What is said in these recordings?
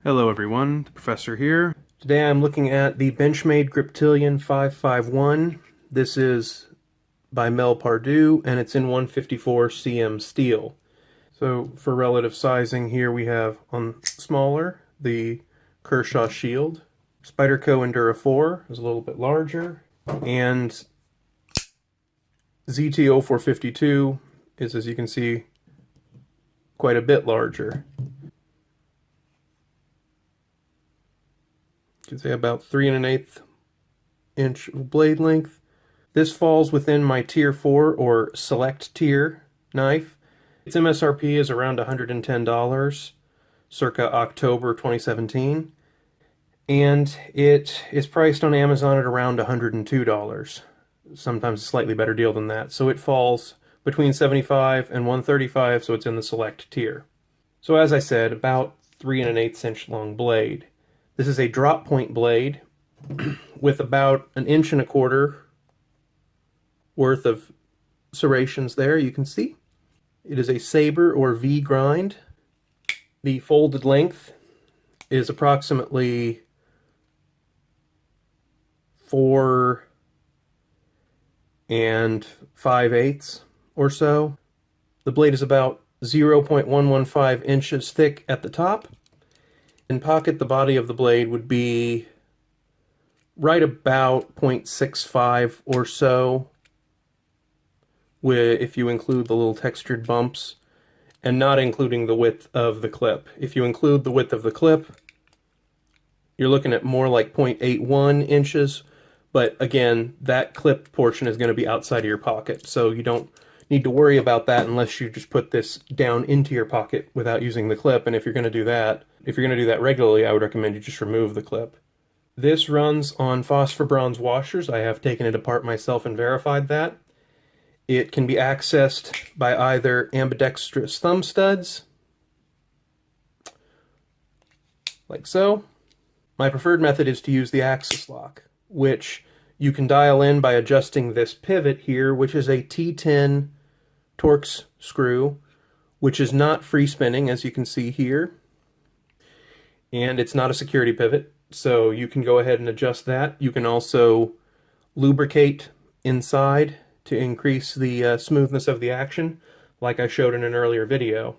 Hello everyone, the Professor here. Today I'm looking at the Benchmade Griptilian 551. This is by Mel Pardue and it's in 154 cm steel. So for relative sizing here we have on smaller the Kershaw Shield. Spyderco Endura 4 is a little bit larger, and ZT0452 is, as you can see, quite a bit larger. You can say about 3 1/8 inch blade length. This falls within my tier 4 or select tier knife. Its MSRP is around $110, circa October 2017. And it is priced on Amazon at around $102. Sometimes a slightly better deal than that. So it falls between $75 and $135, so it's in the select tier. So as I said, about 3 1/8 inch long blade. This is a drop point blade with about 1 1/4 inch worth of serrations there, you can see. It is a saber or V grind. The folded length is approximately 4 5/8 or so. The blade is about 0.115 inches thick at the top. In pocket, the body of the blade would be right about 0.65 or so, if you include the little textured bumps, and not including the width of the clip. If you include the width of the clip, you're looking at more like 0.81 inches, but again, that clip portion is going to be outside of your pocket, so you don't need to worry about that unless you just put this down into your pocket without using the clip. And if you're going to do that regularly, I would recommend you just remove the clip. This runs on phosphor bronze washers. I have taken it apart myself and verified that. It can be accessed by either ambidextrous thumb studs, like so. My preferred method is to use the axis lock, which you can dial in by adjusting this pivot here, which is a T10 Torx screw, which is not free spinning, as you can see here. And it's not a security pivot, so you can go ahead and adjust that. You can also lubricate inside to increase the smoothness of the action, like I showed in an earlier video.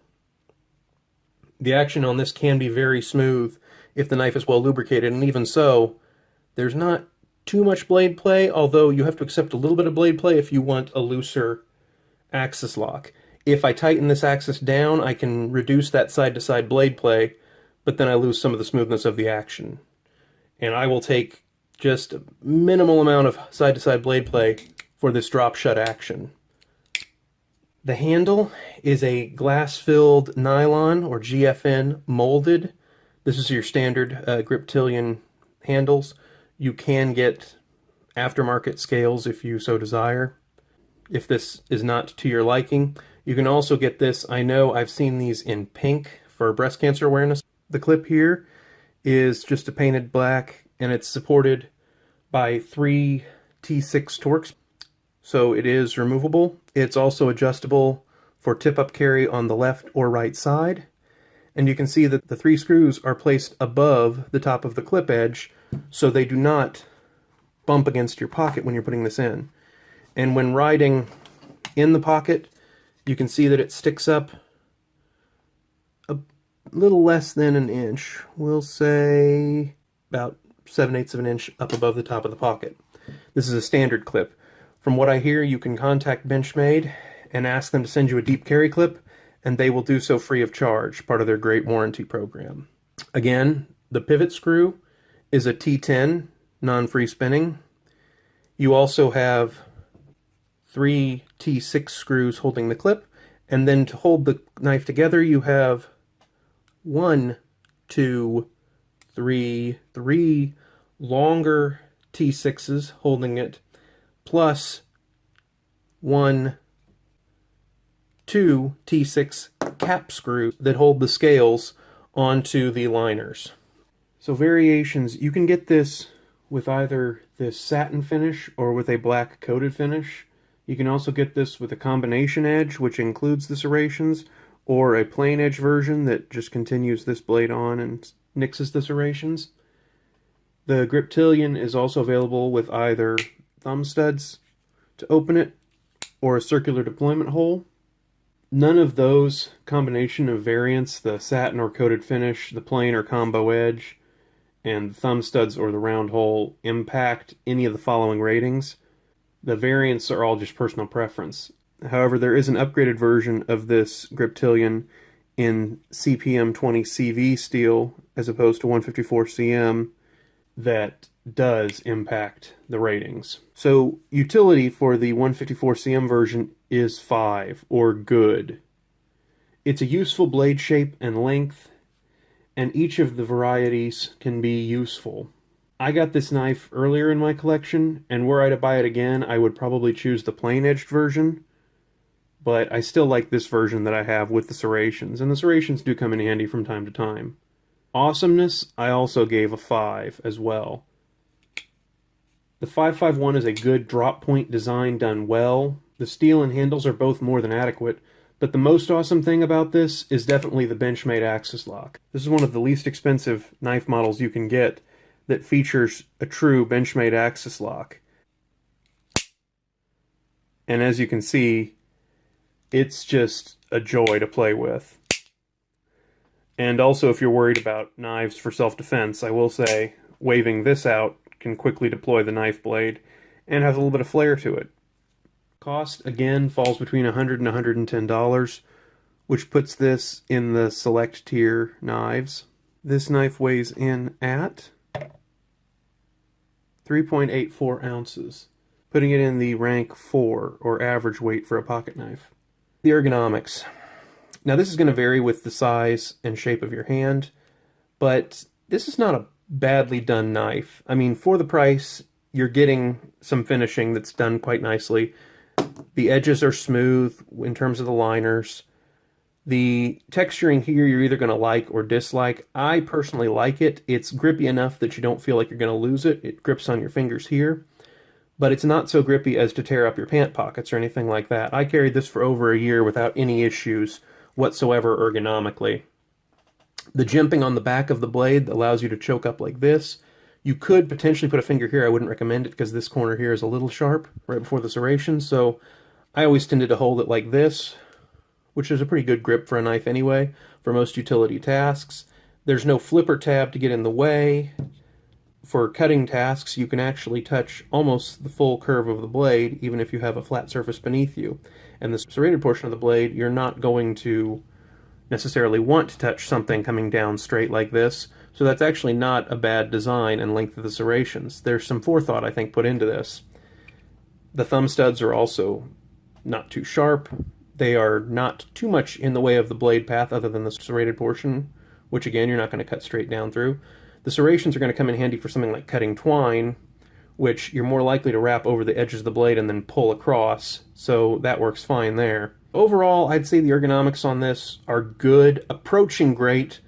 The action on this can be very smooth if the knife is well lubricated, and even so, there's not too much blade play, although you have to accept a little bit of blade play if you want a looser axis lock. If I tighten this axis down, I can reduce that side-to-side blade play, but then I lose some of the smoothness of the action. And I will take just a minimal amount of side-to-side blade play for this drop-shut action. The handle is a glass-filled nylon or GFN molded. This is your standard Griptilian handles. You can get aftermarket scales if you so desire, if this is not to your liking. You can also get this, I know I've seen these in pink for breast cancer awareness. The clip here is just a painted black, and it's supported by 3 T6 Torx, so it is removable. It's also adjustable for tip-up carry on the left or right side. And you can see that the 3 screws are placed above the top of the clip edge, so they do not bump against your pocket when you're putting this in. And when riding in the pocket, you can see that it sticks up a little less than 1 inch. We'll say about 7/8 of an inch up above the top of the pocket. This is a standard clip. From what I hear, you can contact Benchmade and ask them to send you a deep carry clip, and they will do so free of charge, part of their great warranty program. Again, the pivot screw is a T10, non-free spinning. You also have 3 T6 screws holding the clip, and then to hold the knife together you have 1, 2, 3 longer T6s holding it, plus 1, 2 T6 cap screws that hold the scales onto the liners. So variations, you can get this with either this satin finish or with a black coated finish. You can also get this with a combination edge, which includes the serrations, or a plain edge version that just continues this blade on and nixes the serrations. The Griptilian is also available with either thumb studs to open it or a circular deployment hole. None of those combination of variants, the satin or coated finish, the plain or combo edge, and the thumb studs or the round hole, impact any of the following ratings. The variants are all just personal preference. However, there is an upgraded version of this Griptilian in CPM 20CV steel as opposed to 154cm that does impact the ratings. So utility for the 154cm version is 5, or good. It's a useful blade shape and length, and each of the varieties can be useful. I got this knife earlier in my collection, and were I to buy it again, I would probably choose the plain-edged version, but I still like this version that I have with the serrations, and the serrations do come in handy from time to time. Awesomeness, I also gave a 5 as well. The 551 is a good drop point design done well. The steel and handles are both more than adequate, but the most awesome thing about this is definitely the Benchmade axis lock. This is one of the least expensive knife models you can get that features a true Benchmade axis lock. And as you can see, it's just a joy to play with. And also, if you're worried about knives for self-defense, I will say waving this out can quickly deploy the knife blade and has a little bit of flair to it. Cost, again, falls between $100 and $110, which puts this in the select tier knives. This knife weighs in at 3.84 ounces, putting it in the rank 4, or average weight for a pocket knife. The Ergonomics. Now this is going to vary with the size and shape of your hand, but this is not a badly done knife. I mean, for the price, you're getting some finishing that's done quite nicely. The edges are smooth in terms of the liners. The texturing here you're either going to like or dislike. I personally like it. It's grippy enough that you don't feel like you're going to lose it. It grips on your fingers here, but it's not so grippy as to tear up your pant pockets or anything like that. I carried this for over a year without any issues whatsoever ergonomically. The jimping on the back of the blade allows you to choke up like this. You could potentially put a finger here. I wouldn't recommend it because this corner here is a little sharp right before the serration, so I always tended to hold it like this, which is a pretty good grip for a knife anyway, for most utility tasks. There's no flipper tab to get in the way. For cutting tasks, you can actually touch almost the full curve of the blade, even if you have a flat surface beneath you. And the serrated portion of the blade, you're not going to necessarily want to touch something coming down straight like this, so that's actually not a bad design and length of the serrations. There's some forethought, I think, put into this. The thumb studs are also not too sharp. They are not too much in the way of the blade path other than the serrated portion, which again, you're not going to cut straight down through. The serrations are going to come in handy for something like cutting twine, which you're more likely to wrap over the edges of the blade and then pull across, so that works fine there. Overall, I'd say the ergonomics on this are good, approaching great,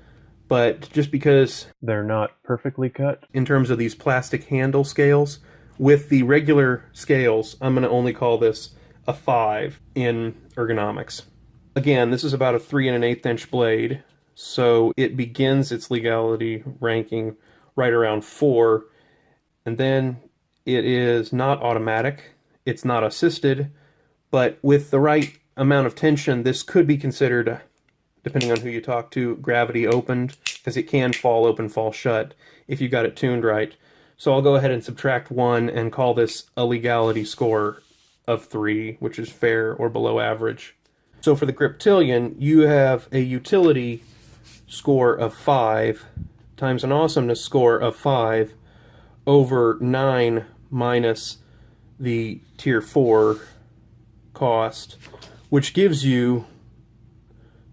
but just because they're not perfectly cut in terms of these plastic handle scales, with the regular scales, I'm going to only call this a 5 in ergonomics. Again, this is about a 3 1/8 inch blade, so it begins its legality ranking right around 4, and then it is not automatic, it's not assisted, but with the right amount of tension, this could be considered, depending on who you talk to, gravity opened, because it can fall open, fall shut, if you got it tuned right. So I'll go ahead and subtract 1 and call this a legality score of 3, which is fair or below average. So for the Griptilian, you have a utility score of 5 times an awesomeness score of 5 over 9 minus the tier 4 cost, which gives you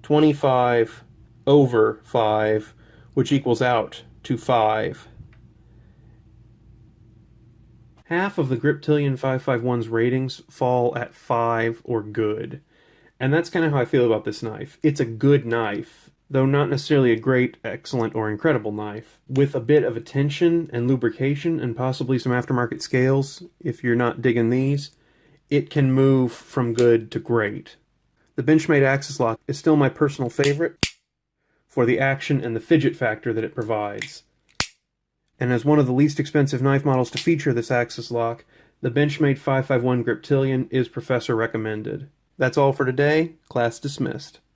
25 over 5, which equals out to 5. Half of the Griptilian 551's ratings fall at 5 or good. And that's kind of how I feel about this knife. It's a good knife, though not necessarily a great, excellent, or incredible knife. With a bit of attention and lubrication and possibly some aftermarket scales, if you're not digging these, it can move from good to great. The Benchmade Axis Lock is still my personal favorite for the action and the fidget factor that it provides. And as one of the least expensive knife models to feature this axis lock, the Benchmade 551 Griptilian is professor recommended. That's all for today. Class dismissed.